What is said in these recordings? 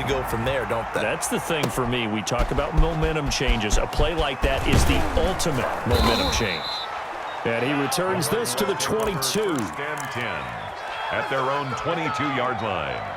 go from there, don't they? That's the thing for me. We talk about momentum changes. A play like that is the ultimate momentum change. And he returns this to the 22. Stand 10 at their own 22-yard line.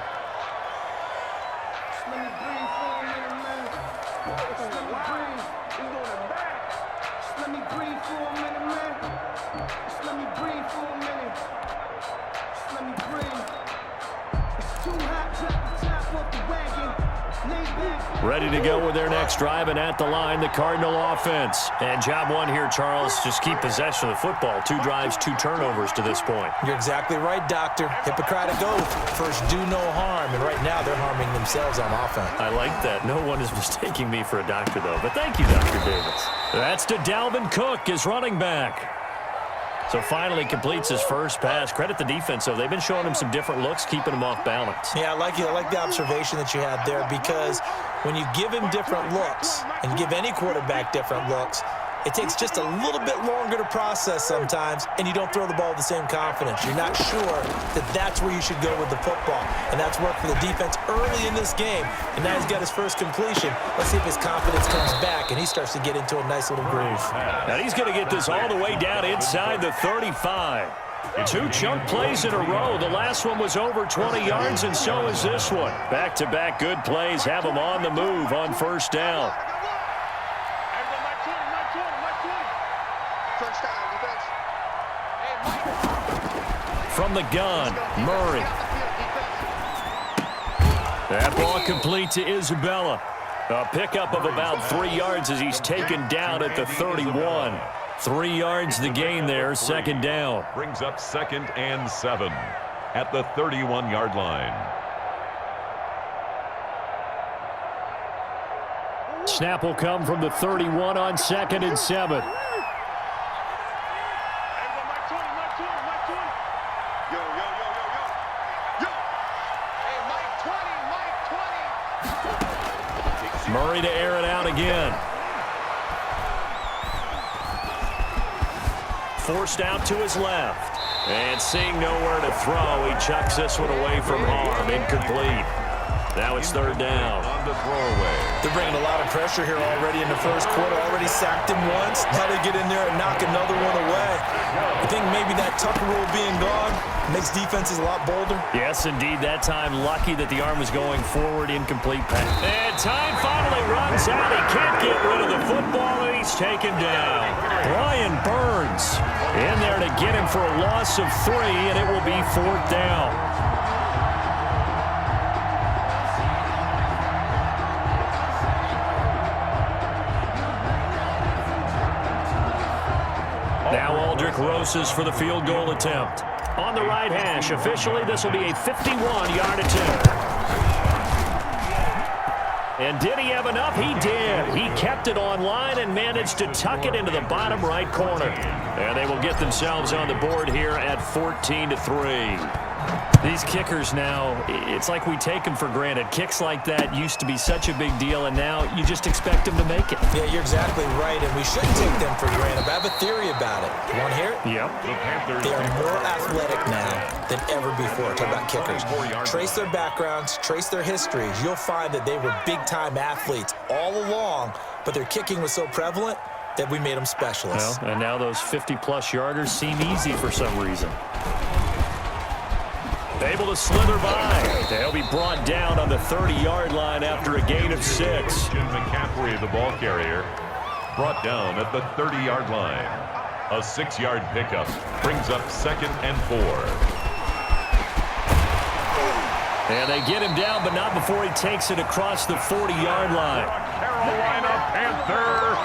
Ready to go with their next drive, and at the line, the Cardinal offense. And job one here, Charles, just keep possession of the football. 2 drives, 2 turnovers to this point. You're exactly right, Doctor. Hippocratic oath. First, do no harm. And right now, they're harming themselves on offense. I like that. No one is mistaking me for a doctor, though. But thank you, Dr. Davis. That's to Dalvin Cook, his running back. So finally completes his first pass. Credit the defense, though. They've been showing him some different looks, keeping him off balance. Yeah, I like the observation that you had there, because when you give him different looks and give any quarterback different looks, it takes just a little bit longer to process sometimes, and you don't throw the ball with the same confidence. You're not sure that that's where you should go with the football, and that's worked for the defense early in this game, and now he's got his first completion. Let's see if his confidence comes back, and he starts to get into a nice little groove. Now he's going to get this all the way down inside the 35. 2 chunk plays in a row. The last one was over 20 yards, and so is this one. Back-to-back good plays have him on the move on first down. From the gun, Murray. That ball complete to Isabella. A pickup of about 3 yards as he's taken down at the 31. 3 yards the gain there, second down. Brings up 2nd and 7 at the 31-yard line. Snap will come from the 31 on 2nd and 7. Murray to air it out again. Forced out to his left. And seeing nowhere to throw, he chucks this one away from harm. Incomplete. Now it's 3rd down. On the throwaway. They're bringing a lot of pressure here already in the first quarter. Already sacked him once. Now they get in there and knock another one away. I think maybe that Tucker rule being gone makes defenses a lot bolder. Yes, indeed. That time, lucky that the arm was going forward. Incomplete pass. And time finally runs out. He can't get rid of the football, and he's taken down. Brian Burns in there to get him for a loss of 3, and it will be 4th down. Now Aldrich Rosas for the field goal attempt. On the right hash, officially this will be a 51-yard attempt. And did he have enough? He did. He kept it on line and managed to tuck it into the bottom right corner. And they will get themselves on the board here at 14-3. These kickers now, it's like we take them for granted. Kicks like that used to be such a big deal, and now you just expect them to make it. Yeah, you're exactly right, and we shouldn't take them for granted. But I have a theory about it. You want to hear it? Yep. They are more athletic now than ever before. Talk about kickers. Trace their backgrounds, trace their histories. You'll find that they were big-time athletes all along, but their kicking was so prevalent that we made them specialists. Well, and now those 50-plus yarders seem easy for some reason. Able to slither by. They'll be brought down on the 30-yard line after a gain of 6. Jim McCaffrey, the ball carrier, brought down at the 30-yard line. A 6-yard pickup brings up 2nd and 4. And they get him down, but not before he takes it across the 40-yard line. Carolina Panther.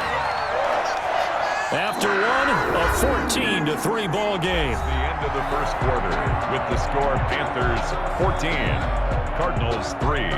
After one, a 14-3 ball game. The end of the first quarter with the score Panthers 14, Cardinals 3.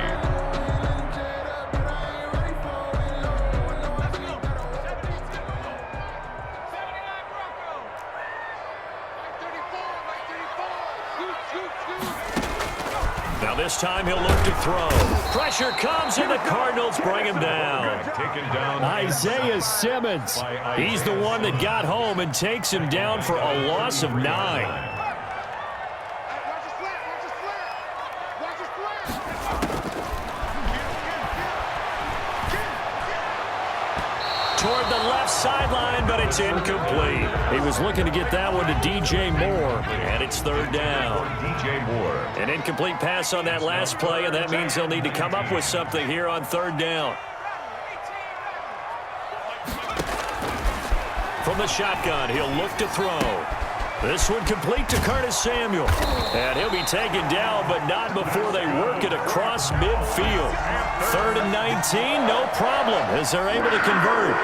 Now this time he'll look to throw. Pressure comes and the Cardinals bring him down. Taken down. Isaiah Simmons. He's the one that got home and takes him down for a loss of 9. toward the left sideline, but it's incomplete. He was looking to get that one to DJ Moore, and it's third down. DJ Moore. An incomplete pass on that last play, and that means they'll need to come up with something here on third down. From the shotgun, he'll look to throw. This one complete to Curtis Samuel. And he'll be taken down, but not before they work it across midfield. 3rd and 19, no problem, as they're able to convert.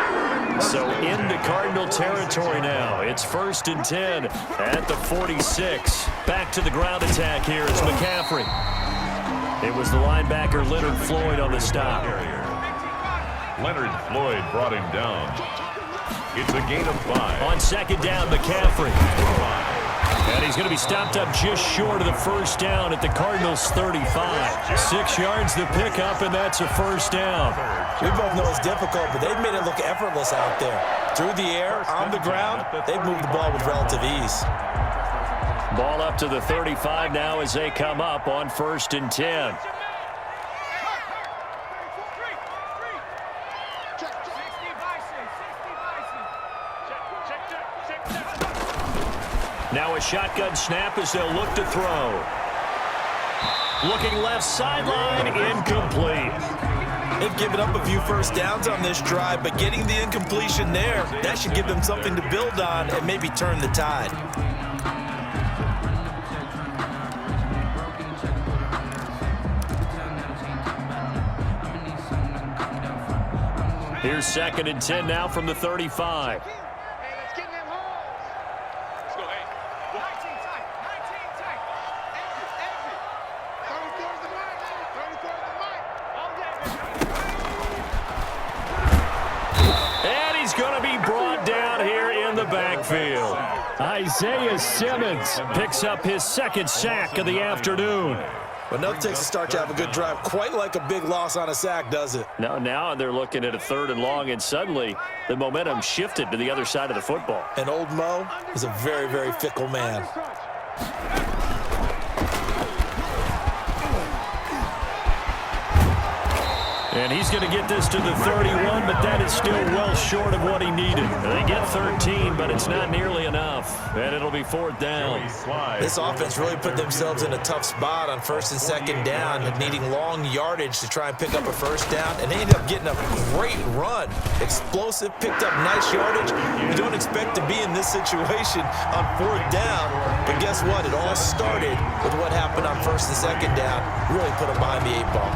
So into Cardinal territory now. It's 1st and 10 at the 46. Back to the ground attack here is McCaffrey. It was the linebacker Leonard Floyd on the stop. Leonard Floyd brought him down. It's a gain of 5. On 2nd down, McCaffrey. And he's going to be stopped up just short of the first down at the Cardinals' 35. 6 yards to pick up, and that's a first down. We both know it's difficult, but they've made it look effortless out there. Through the air, on the ground, they've moved the ball with relative ease. Ball up to the 35 now as they come up on 1st and 10. Now a shotgun snap as they'll look to throw. Looking left sideline, incomplete. They've given up a few first downs on this drive, but getting the incompletion there, that should give them something to build on and maybe turn the tide. Here's 2nd and 10 now from the 35. Backfield. Isaiah Simmons picks up his 2nd sack of the afternoon. But nothing takes a start to have a good drive, quite like a big loss on a sack, does it? Now they're looking at a 3rd and long, and suddenly the momentum shifted to the other side of the football. And old Mo is a very, very fickle man. And he's going to get this to the 31, but that is still well short of what he needed. They get 13, but it's not nearly enough. And it'll be 4th down. This offense really put themselves in a tough spot on 1st and 2nd down, needing long yardage to try and pick up a first down. And they ended up getting a great run. Explosive, picked up nice yardage. You don't expect to be in this situation on 4th down. But guess what? It all started with what happened on 1st and 2nd down. Really put them behind the 8 ball.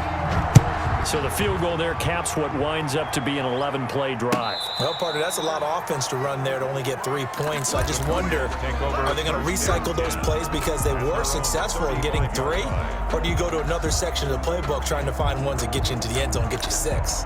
So the field goal there caps what winds up to be an 11-play drive. Well, partner, that's a lot of offense to run there to only get 3 points. So I just wonder, are they going to recycle those plays because they were successful in getting 3? Or do you go to another section of the playbook trying to find ones that get you into the end zone and get you 6?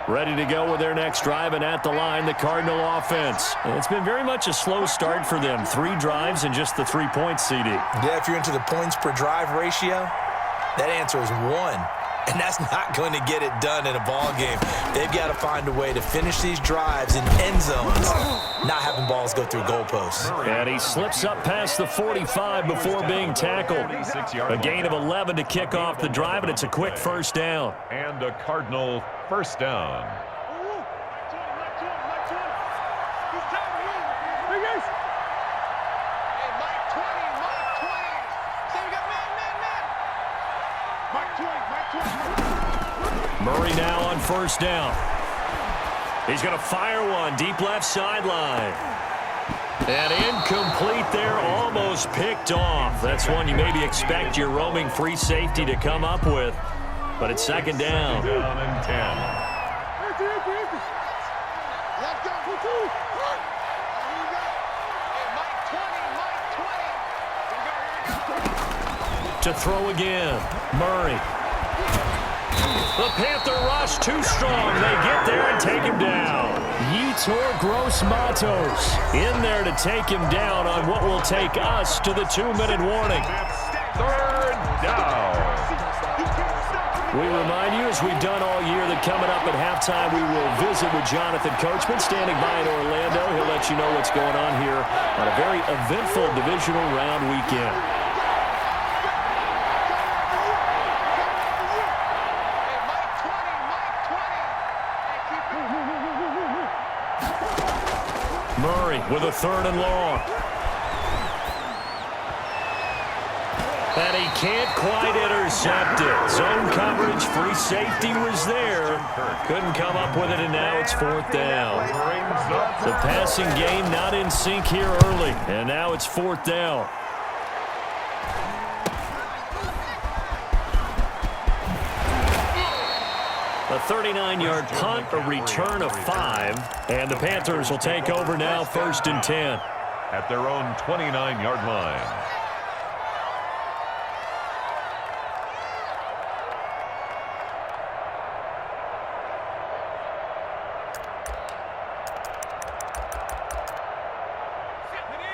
Ready to go with their next drive, and at the line, the Cardinal offense. And it's been very much a slow start for them. 3 drives and just the 3 points, CD. Yeah, if you're into the points per drive ratio, that answer is 1. And that's not going to get it done in a ball game. They've got to find a way to finish these drives in end zones, not having balls go through goalposts. And he slips up past the 45 before being tackled. A gain of 11 to kick off the drive, and it's a quick first down. And a Cardinal first down. Murray now on first down. He's going to fire one deep left sideline. And incomplete there, almost picked off. That's one you maybe expect your roaming free safety to come up with. But it's 2nd down. Down and 10. To throw again, Murray. The Panther rush too strong. They get there and take him down. Yetur Gross-Matos in there to take him down on what will take us to the 2-minute warning. Third down. We remind you, as we've done all year, that coming up at halftime, we will visit with Jonathan Coachman, standing by in Orlando. He'll let you know what's going on here on a very eventful divisional round weekend. Murray with a 3rd and long. And he can't quite intercept it. Zone coverage, free safety was there. Couldn't come up with it, and now it's 4th down. The passing game not in sync here early, and now it's 4th down. A 39-yard punt, a return of 5, and the Panthers will take over now, 1st and 10. At their own 29-yard line.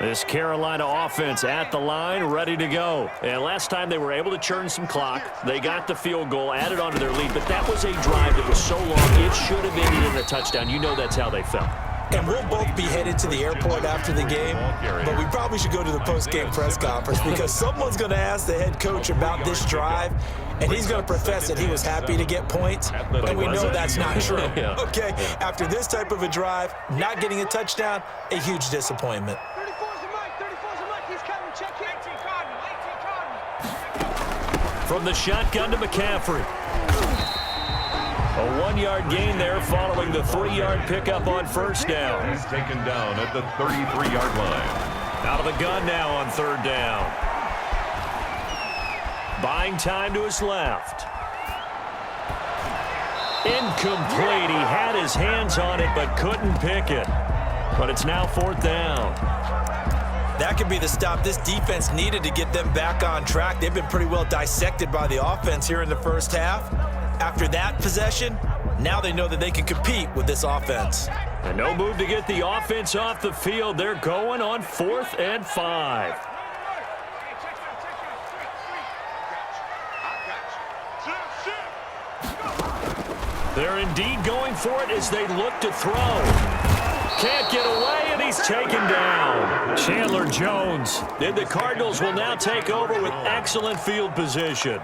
This Carolina offense at the line, ready to go. And last time they were able to churn some clock. They got the field goal, added on to their lead, but that was a drive that was so long, it should have ended in a touchdown. You know that's how they felt. And we'll both be headed to the airport after the game, but we probably should go to the post-game press conference because someone's going to ask the head coach about this drive, and he's going to profess that he was happy to get points, and we know that's not true. Yeah. Okay, after this type of a drive, not getting a touchdown, a huge disappointment. From the shotgun to McCaffrey. A 1-yard gain there following the 3-yard pickup on 1st down. He's taken down at the 33-yard line. Out of the gun now on 3rd down. Buying time to his left. Incomplete. He had his hands on it but couldn't pick it. But it's now 4th down. That could be the stop this defense needed to get them back on track. They've been pretty well dissected by the offense here in the first half. After that possession, now they know that they can compete with this offense. And no move to get the offense off the field. They're going on 4th and 5. They're indeed going for it as they look to throw. Can't get away, and he's taken down. Chandler Jones. And the Cardinals will now take over with excellent field position.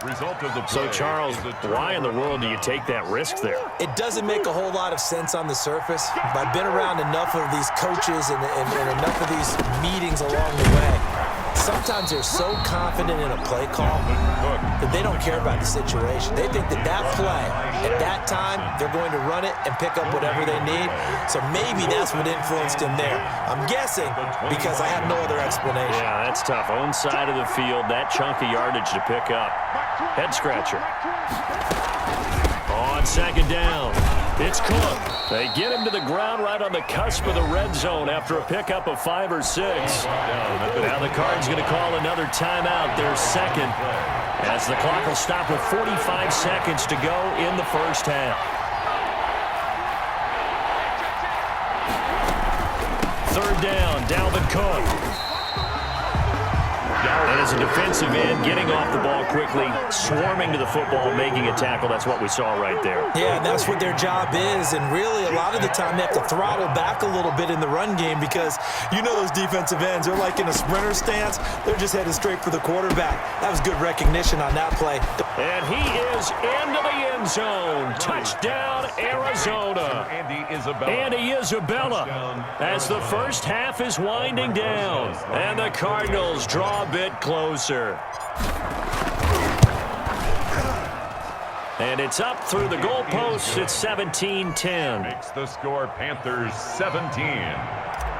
So, Charles, why in the world do you take that risk there? It doesn't make a whole lot of sense on the surface, but I've been around enough of these coaches and enough of these meetings along the way. Sometimes they're so confident in a play call that they don't care about the situation. They think that that play, at that time, they're going to run it and pick up whatever they need. So maybe that's what influenced him there. I'm guessing because I have no other explanation. Yeah, that's tough. Own side of the field, that chunk of yardage to pick up. Head scratcher. On 2nd down, it's Cook. They get him to the ground right on the cusp of the red zone after a pickup of 5 or 6. Now the Cards going to call another timeout, their 2nd, as the clock will stop with 45 seconds to go in the first half. 3rd down, Dalvin Cook. And as a defensive end, getting off the ball quickly, swarming to the football, making a tackle. That's what we saw right there. Yeah, and that's what their job is. And really, a lot of the time, they have to throttle back a little bit in the run game because you know those defensive ends, they're like in a sprinter stance. They're just headed straight for the quarterback. That was good recognition on that play. And he is into the end zone. Touchdown, Arizona. Andy Isabella as the first half is winding down. And the Cardinals draw a bit closer. And it's up through the goalposts. It's 17-10. Makes the score Panthers 17,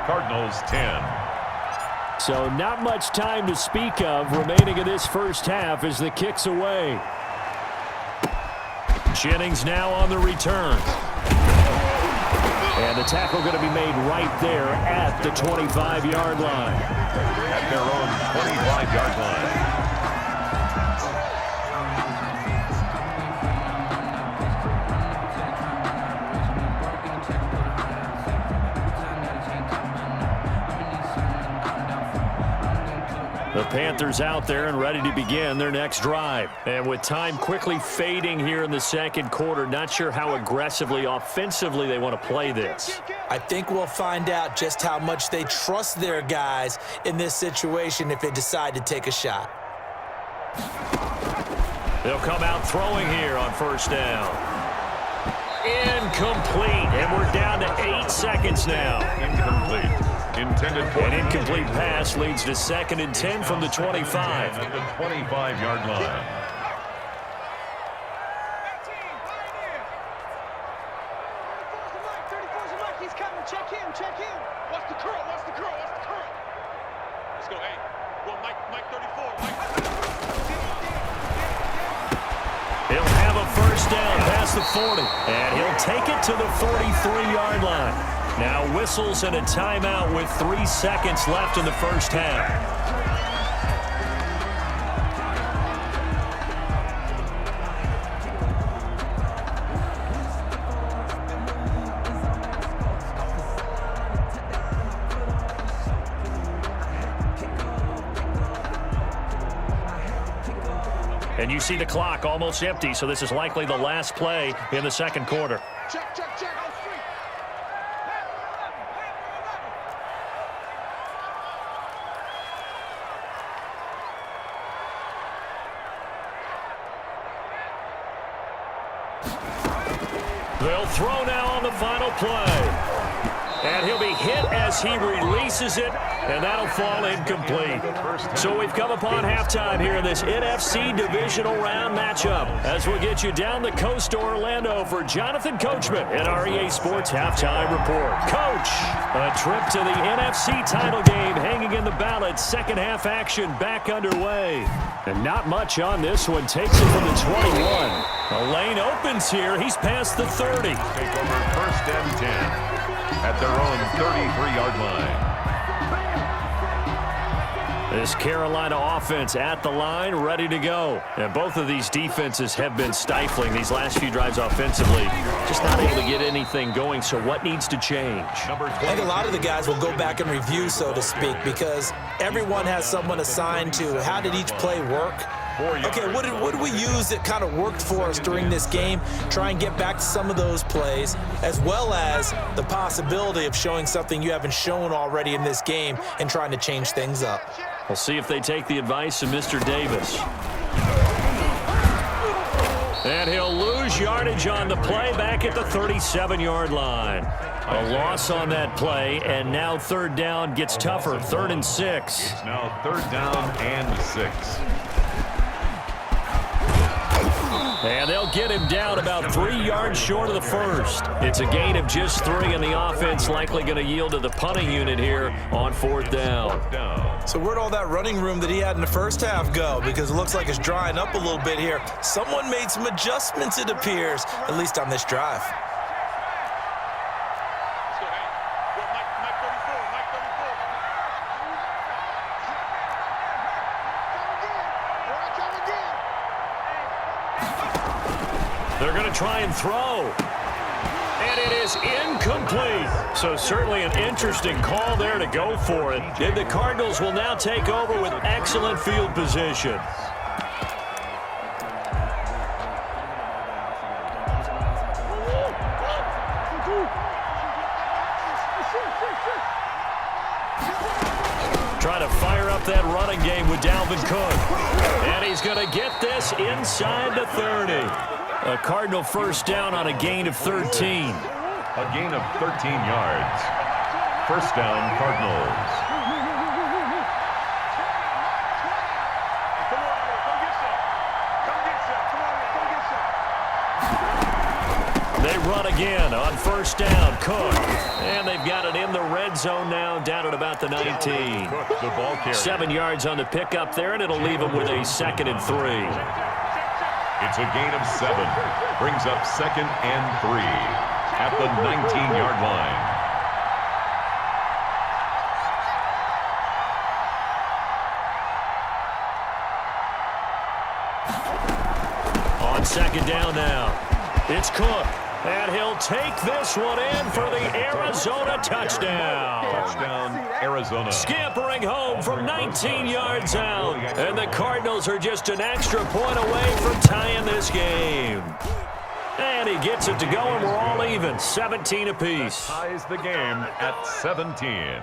Cardinals 10. So not much time to speak of remaining in this first half as the kick's away. Jennings now on the return. And the tackle going to be made right there at the 25-yard line. At their own 25-yard line. The Panthers out there and ready to begin their next drive. And with time quickly fading here in the second quarter, not sure how aggressively, offensively they want to play this. I think we'll find out just how much they trust their guys in this situation if they decide to take a shot. They'll come out throwing here on first down. Incomplete, and we're down to 8 seconds now. Incomplete. Intended for An incomplete pass leads to 2nd and 10 from the 25. At the 25-yard line. Check him. What's the curl? Let's go, hey. Well, Mike 34. He'll have a first down past the 40, and he'll take it to the 43-yard line. Now whistles and a timeout with 3 seconds left in the first half. And you see the clock almost empty, so this is likely the last play in the second quarter. Check. On street. They'll throw now on the final play. And he'll be hit as he releases it, and that'll fall incomplete. So we've come upon halftime here in this NFC Divisional Round matchup as we'll get you down the coast to Orlando for Jonathan Coachman at our EA Sports Halftime Report. Coach, a trip to the NFC title game hanging in the balance. Second half action back underway. And not much on this one. Takes it from the 21. The lane opens here. He's past the 30. Take over 1st and 10. At their own 33-yard line. This Carolina offense at the line, ready to go. And both of these defenses have been stifling these last few drives offensively. Just not able to get anything going, so what needs to change? I think a lot of the guys will go back and review, so to speak, because everyone has someone assigned to how did each play work. Okay, what did we use that kind of worked for us during this game? Try and get back to some of those plays, as well as the possibility of showing something you haven't shown already in this game and trying to change things up. We'll see if they take the advice of Mr. Davis. And he'll lose yardage on the play back at the 37-yard line. A loss on that play, and now 3rd down gets tougher. 3rd and 6. It's now 3rd down and 6. And they'll get him down about 3 yards short of the first. It's a gain of just 3, and the offense likely going to yield to the punting unit here on 4th down. So where'd all that running room that he had in the first half go? Because it looks like it's drying up a little bit here. Someone made some adjustments, it appears, at least on this drive. They're going to try and throw. And it is incomplete. So certainly an interesting call there to go for it. And the Cardinals will now take over with excellent field position. Try to fire up that running game with Dalvin Cook. And he's going to get this inside the 30. A Cardinal first down on a gain of 13. A gain of 13 yards. First down, Cardinals. They run again on first down. Cook. And they've got it in the red zone now, down at about the 19. Cook, the ball carrier. 7 yards on the pickup there, and it'll leave them with a 2nd and 3. It's a gain of 7. Brings up 2nd and 3 at the 19-yard line. On 2nd down now, it's Cook. And he'll take this one in for the Arizona touchdown. Touchdown, Arizona. Scampering home from 19 yards out. And the Cardinals are just an extra point away from tying this game. And he gets it to go, and we're all even, 17 apiece. Ties the game at 17.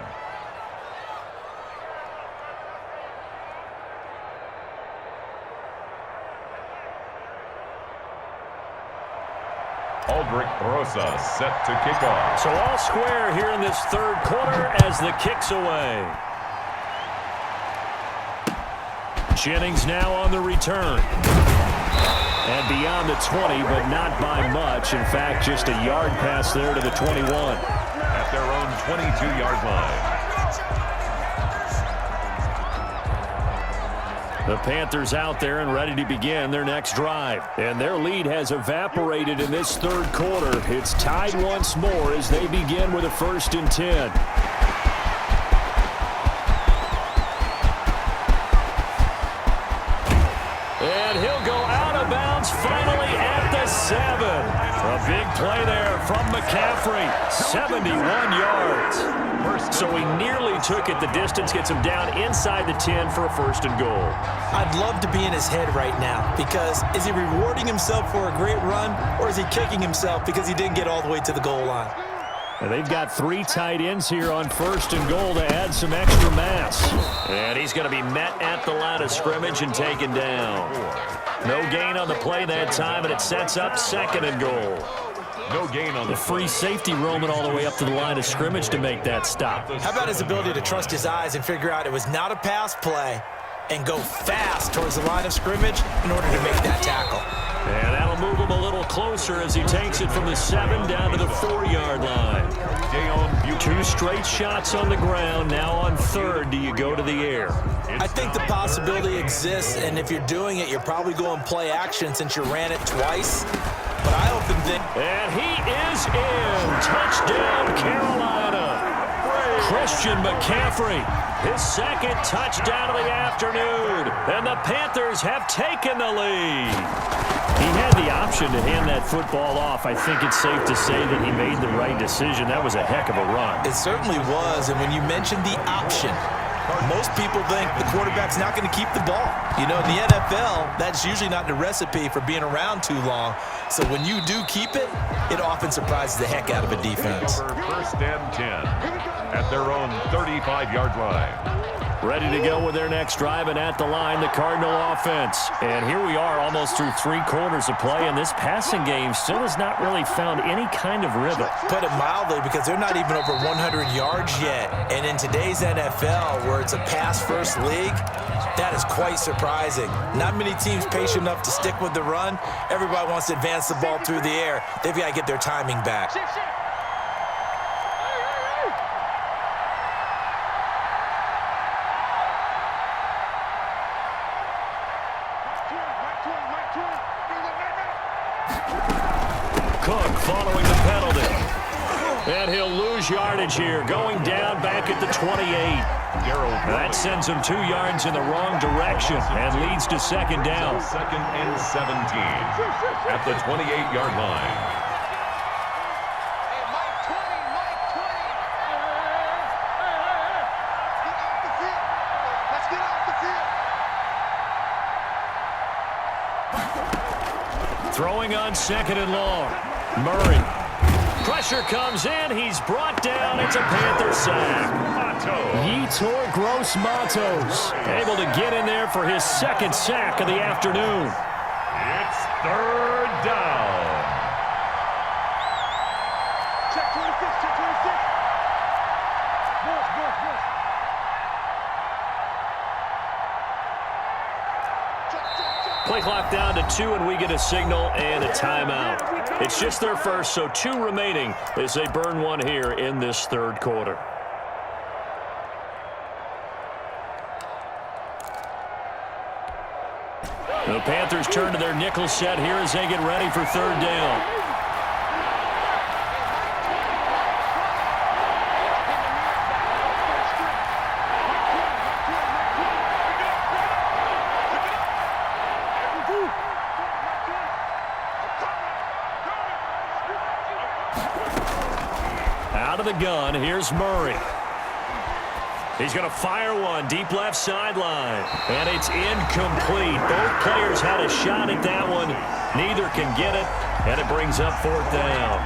Aldrich Rosa set to kick off. So all square here in this third quarter as the kick's away. Jennings now on the return. And beyond the 20, but not by much. In fact, just a yard pass there to the 21. At their own 22-yard line. The Panthers out there and ready to begin their next drive. And their lead has evaporated in this third quarter. It's tied once more as they begin with a 1st and 10. And he'll go out of bounds finally at the 7. A big play there from McCaffrey. 71 yards. So he nearly took it the distance, gets him down inside the 10 for a 1st and goal. I'd love to be in his head right now because is he rewarding himself for a great run or is he kicking himself because he didn't get all the way to the goal line? And they've got 3 tight ends here on 1st and goal to add some extra mass. And he's going to be met at the line of scrimmage and taken down. No gain on the play that time, and it sets up 2nd and goal. No gain on the free safety roaming all the way up to the line of scrimmage to make that stop. How about his ability to trust his eyes and figure out it was not a pass play and go fast towards the line of scrimmage in order to make that tackle. And that'll move him a little closer as he takes it from the 7 down to the 4-yard line. 2 straight shots on the ground. Now on 3rd, do you go to the air? I think the possibility exists, and if you're doing it, you're probably going play action since you ran it twice. But I often think... And he is in. Touchdown, Carolina. Christian McCaffrey, his 2nd touchdown of the afternoon. And the Panthers have taken the lead. He had the option to hand that football off. I think it's safe to say that he made the right decision. That was a heck of a run. It certainly was. And when you mentioned the option, most people think the quarterback's not going to keep the ball. You know, in the NFL, that's usually not the recipe for being around too long. So when you do keep it, it often surprises the heck out of a defense. 1st and 10 at their own 35-yard line. Ready to go with their next drive, and at the line, the Cardinal offense. And here we are almost through 3 quarters of play, and this passing game still has not really found any kind of rhythm. Put it mildly, because they're not even over 100 yards yet. And in today's NFL, where it's a pass-first league, that is quite surprising. Not many teams patient enough to stick with the run. Everybody wants to advance the ball through the air. They've got to get their timing back. Cook following the penalty. And he'll lose yardage here, going down back at the 28. That sends him 2 yards in the wrong direction and leads to 2nd down. 2nd and 17 at the 28-yard line. Throwing on 2nd and long. Murray. Pressure comes in. He's brought down. It's a Panther sack. Yetur Gross-Matos able to get in there for his 2nd sack of the afternoon. It's 3rd down. Check 26, check 26. Boss. Play clock down to 2, and we get a signal and a timeout. It's just their first, so 2 remaining as they burn 1 here in this 3rd quarter. The Panthers turn to their nickel set here as they get ready for 3rd down. Out of the gun, here's Murray. He's going to fire one deep left sideline. And it's incomplete. Both players had a shot at that one. Neither can get it. And it brings up 4th down.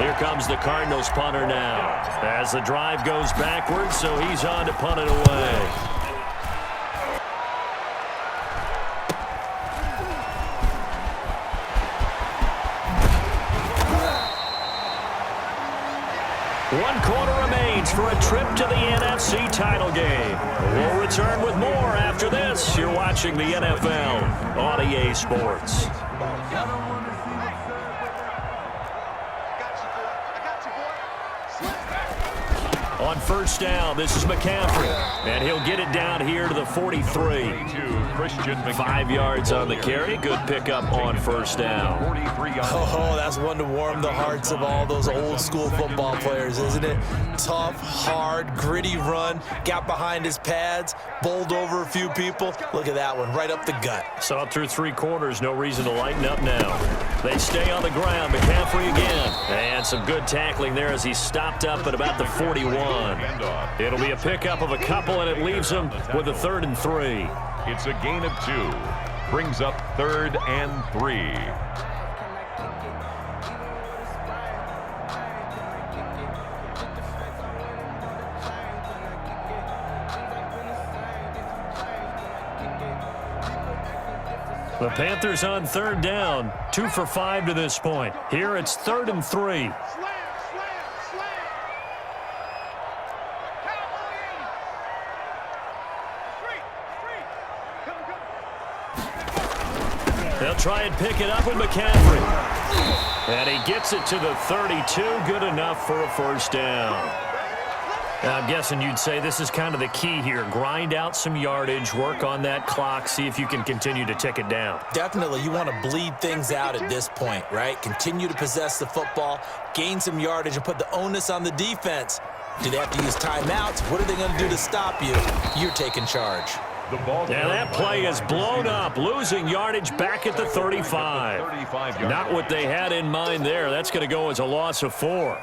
Here comes the Cardinals punter now. As the drive goes backwards, so he's on to punt it away. One quarter remains for a trip to the NFC title game. We'll return with more after this. You're watching the NFL on EA Sports. On 1st down, this is McCaffrey. And he'll get it down here to the 43. 5 yards on the carry. Good pickup on 1st down. Oh, that's one to warm the hearts of all those old school football players, isn't it? Tough, hard, gritty run. Got behind his pads, bowled over a few people. Look at that one, right up the gut. Saw through 3 quarters, no reason to lighten up now. They stay on the ground. McCaffrey again. And some good tackling there as he stopped up at about the 41. It'll be a pickup of a couple, and it leaves them with a 3rd and 3. It's a gain of 2. Brings up 3rd and 3. The Panthers on 3rd down. 2 for 5 to this point. Here it's 3rd and 3. They'll try and pick it up with McCaffrey. And he gets it to the 32. Good enough for a 1st down. Now, I'm guessing you'd say this is kind of the key here. Grind out some yardage, work on that clock, see if you can continue to tick it down. Definitely, you want to bleed things out at this point, right? Continue to possess the football, gain some yardage, and put the onus on the defense. Do they have to use timeouts? What are they going to do to stop you? You're taking charge. Yeah, that play is blown up, losing yardage back at the 35. Not what they had in mind there. That's going to go as a loss of 4.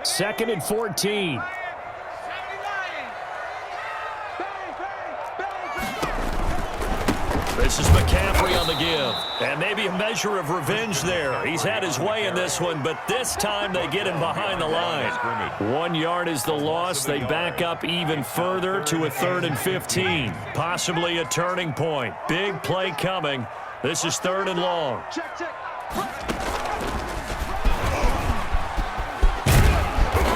Second and 14. This is McCaffrey on the give. And maybe a measure of revenge there. He's had his way in this one, but this time they get him behind the line. 1 yard is the loss. They back up even further to a 3rd and 15. Possibly a turning point. Big play coming. This is 3rd and long.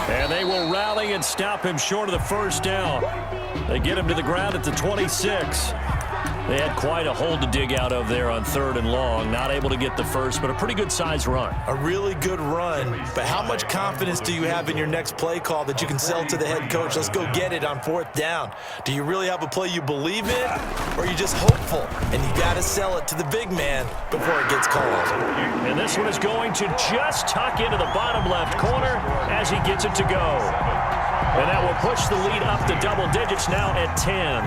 And they will rally and stop him short of the 1st down. They get him to the ground at the 26. They had quite a hole to dig out of there on 3rd and long. Not able to get the first, but a pretty good-sized run. A really good run, but how much confidence do you have in your next play call that you can sell to the head coach? Let's go get it on 4th down. Do you really have a play you believe in, or are you just hopeful? And you got to sell it to the big man before it gets called. And this one is going to just tuck into the bottom left corner as he gets it to go. And that will push the lead up to double digits now at 10.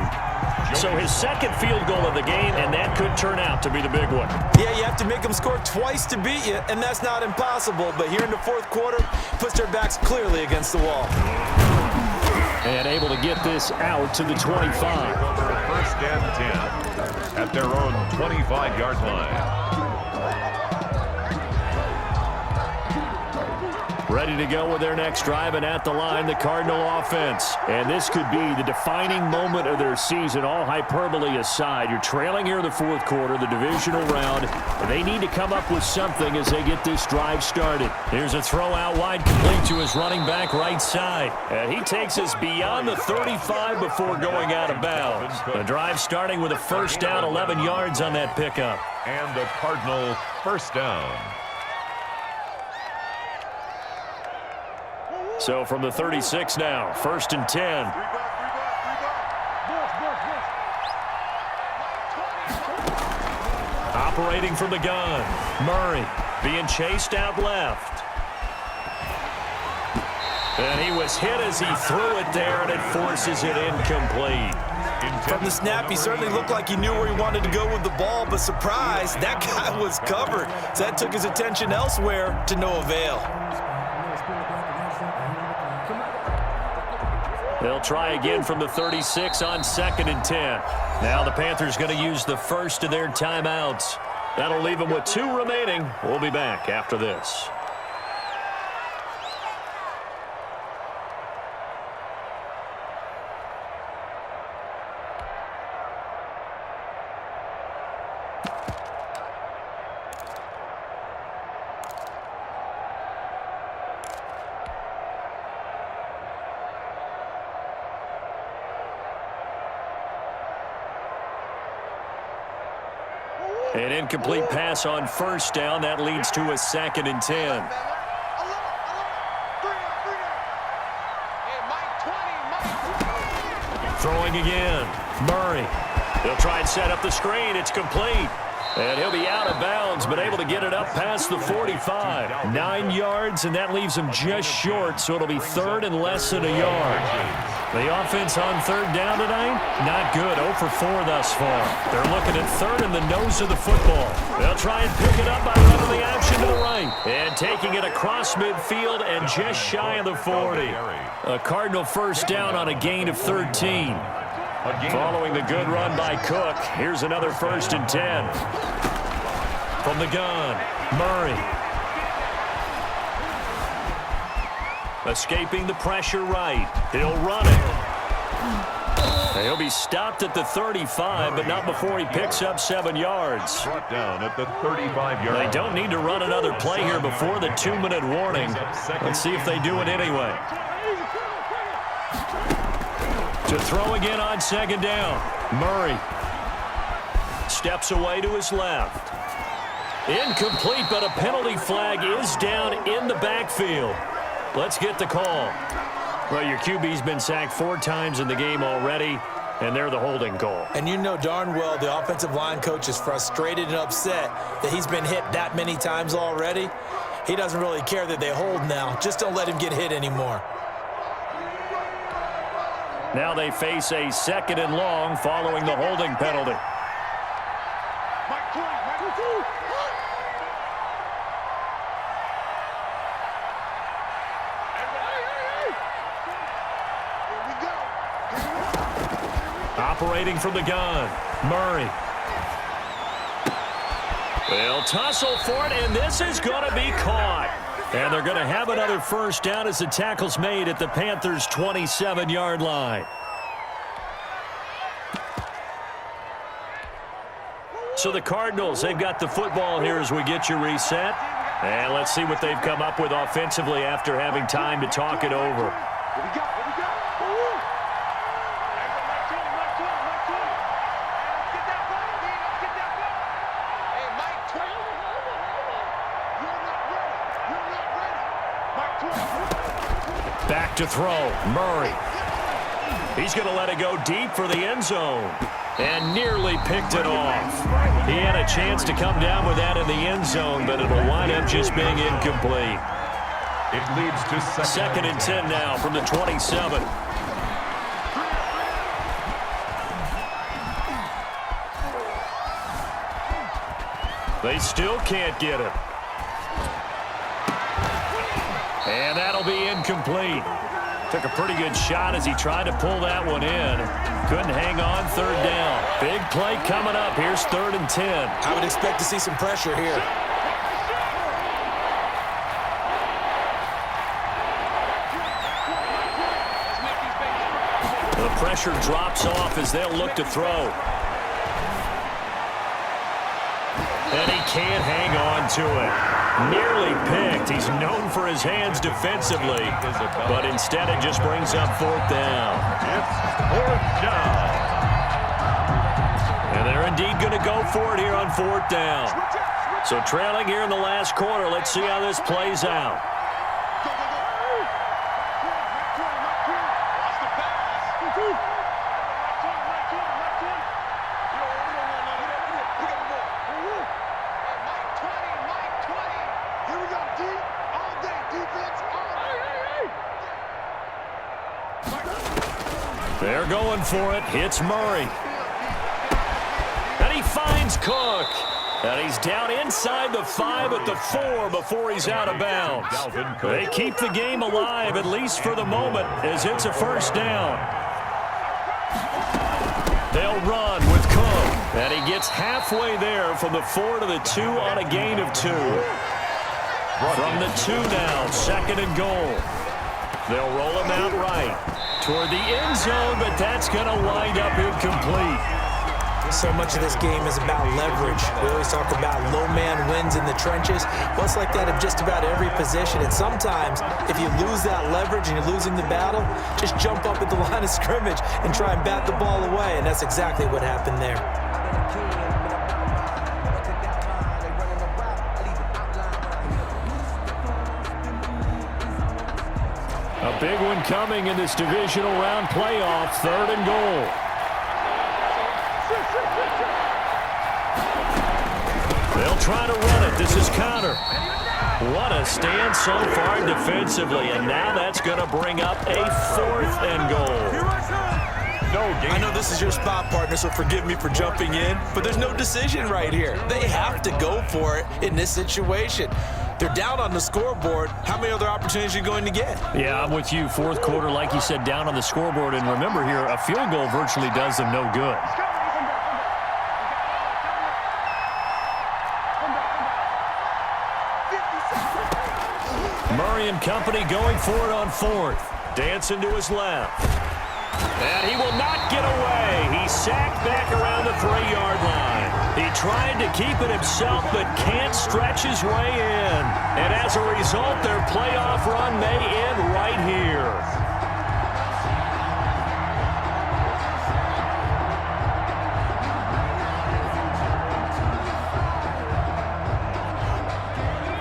So his second field goal of the game, and that could turn out to be the big one. Yeah, you have to make them score twice to beat you, and that's not impossible. But here in the 4th quarter, puts their backs clearly against the wall. And able to get this out to the 25. 1st and 10 at their own 25-yard line. Ready to go with their next drive, and at the line, the Cardinal offense. And this could be the defining moment of their season, all hyperbole aside. You're trailing here in the 4th quarter, the divisional round. They need to come up with something as they get this drive started. Here's a throw out wide, complete to his running back right side. And he takes us beyond the 35 before going out of bounds. The drive starting with a 1st down, 11 yards on that pickup. And the Cardinal 1st down. So from the 36 now, 1st and 10. Operating from the gun. Murray being chased out left. And he was hit as he threw it there, and it forces it incomplete. From the snap, he certainly looked like he knew where he wanted to go with the ball, but surprise, that guy was covered. So that took his attention elsewhere to no avail. They'll try again from the 36 on 2nd and 10. Now the Panthers going to use the first of their timeouts. That'll leave them with 2 remaining. We'll be back after this. An incomplete pass on 1st down. That leads to a 2nd and 10. Throwing again. Murray. He'll try and set up the screen. It's complete. And he'll be out of bounds, but able to get it up past the 45. 9 yards, and that leaves him just short, so it'll be 3rd and less than a yard. The offense on 3rd down tonight, not good. 0 for 4 thus far. They're looking at 3rd in the nose of the football. They'll try and pick it up by running the action to the right. And taking it across midfield and just shy of the 40. A Cardinal 1st down on a gain of 13. Following the good run by Cook, here's another 1st and 10. From the gun, Murray. Escaping the pressure right. He'll run it. He'll be stopped at the 35, but not before he picks up 7 yards. Brought down at the 35-yard line. They don't need to run another play here before the 2-minute warning. Let's see if they do it anyway. To throw again on 2nd down. Murray steps away to his left. Incomplete, but a penalty flag is down in the backfield. Let's get the call. Well, your QB's been sacked 4 times in the game already, and they're the holding call. And you know darn well the offensive line coach is frustrated and upset that he's been hit that many times already. He doesn't really care that they hold now. Just don't let him get hit anymore. Now they face a 2nd and long following the holding penalty. Operating from the gun, Murray. They'll tussle for it, and this is going to be caught. And they're going to have another 1st down as the tackle's made at the Panthers' 27-yard line. So the Cardinals, they've got the football here as we get you reset. And let's see what they've come up with offensively after having time to talk it over. Back to throw, Murray. He's going to let it go deep for the end zone. And nearly picked it off. He had a chance to come down with that in the end zone, but it'll wind up just being incomplete. It leads to 2nd and 10 now from the 27. They still can't get it. And that'll be incomplete. Took a pretty good shot as he tried to pull that one in. Couldn't hang on 3rd down. Big play coming up. Here's 3rd and 10. I would expect to see some pressure here. The pressure drops off as they'll look to throw. And he can't hang on to it. Nearly picked. He's known for his hands defensively, but instead it just brings up 4th down. It's 4th down. And they're indeed going to go for it here on 4th down. So trailing here in the last quarter, let's see how this plays out. They're going for it. Hits Murray. And he finds Cook. And he's down inside the 5 at the 4 before he's out of bounds. They keep the game alive, at least for the moment, as it's a first down. They'll run with Cook. And he gets halfway there from the 4 to the 2 on a gain of 2. From the 2 now, 2nd and goal. They'll roll him out right toward the end zone, but that's going to wind up incomplete. So much of this game is about leverage. We always talk about low man wins in the trenches. Well, it's like that of just about every position. And sometimes, if you lose that leverage and you're losing the battle, just jump up at the line of scrimmage and try and bat the ball away. And that's exactly what happened there. A big one coming in this divisional round playoff. 3rd and goal. They'll try to run it. This is Connor. What a stand so far defensively, and now that's going to bring up a 4th and goal. I know this is your spot, partner, so forgive me for jumping in, but there's no decision right here. They have to go for it in this situation. They're down on the scoreboard. How many other opportunities are you going to get? Yeah, I'm with you. 4th quarter, like you said, down on the scoreboard. And remember here, a field goal virtually does them no good. Murray and company going for it on 4th. Dancing to his left. And he will not get away. He's sacked back around the 3-yard line. He tried to keep it himself, but can't stretch his way in. And as a result, their playoff run may end right here.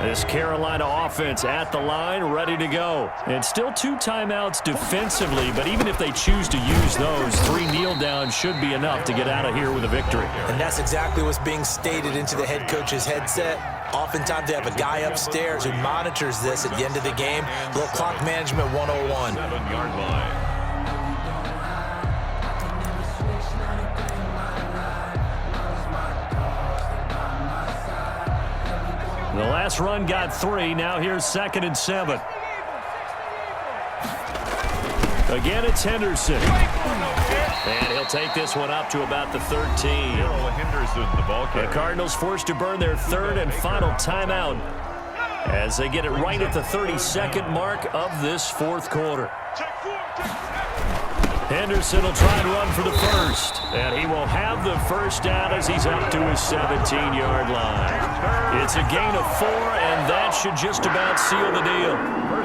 This Carolina offense at the line, ready to go. And still 2 timeouts defensively, but even if they choose to use those, 3 kneel downs should be enough to get out of here with a victory. And that's exactly what's being stated into the head coach's headset. Oftentimes they have a guy upstairs who monitors this at the end of the game. A little clock management 101. 7-yard line. The last run got 3. Now here's 2nd and 7. Again, it's Henderson. And he'll take this one up to about the 13. Henderson, the ball carrier. The Cardinals forced to burn their 3rd and final timeout as they get it right at the 32nd mark of this 4th quarter. Henderson will try and run for the 1st. And he will have the 1st down as he's up to his 17-yard line. It's a gain of 4, and that should just about seal the deal.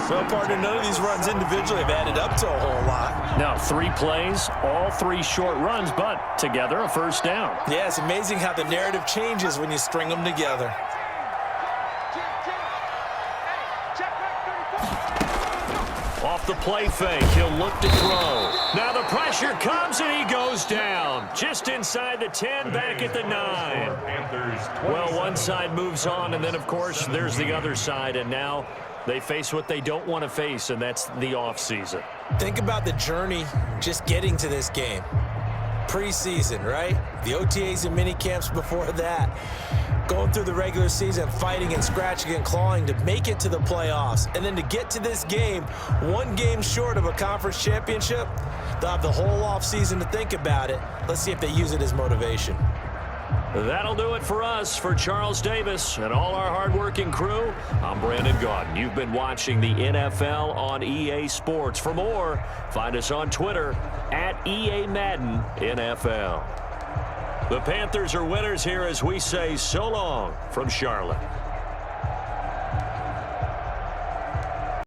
So partner, none of these runs individually have added up to a whole lot. Now, 3 plays, all 3 short runs, but together a 1st down. Yeah, it's amazing how the narrative changes when you string them together. Off the play fake, he'll look to throw. Now the pressure comes and he goes down. Just inside the 10, back at the 9. Well, one side moves on, and then, of course, there's the other side, and now they face what they don't want to face, and that's the offseason. Think about the journey just getting to this game. Preseason, right? The OTAs and mini camps before that. Going through the regular season, fighting and scratching and clawing to make it to the playoffs. And then to get to this game, 1 game short of a conference championship, they'll have the whole offseason to think about it. Let's see if they use it as motivation. That'll do it for us. For Charles Davis and all our hardworking crew, I'm Brandon Gaudin. You've been watching the NFL on EA Sports. For more, find us on Twitter at EA Madden NFL. The Panthers are winners here as we say so long from Charlotte.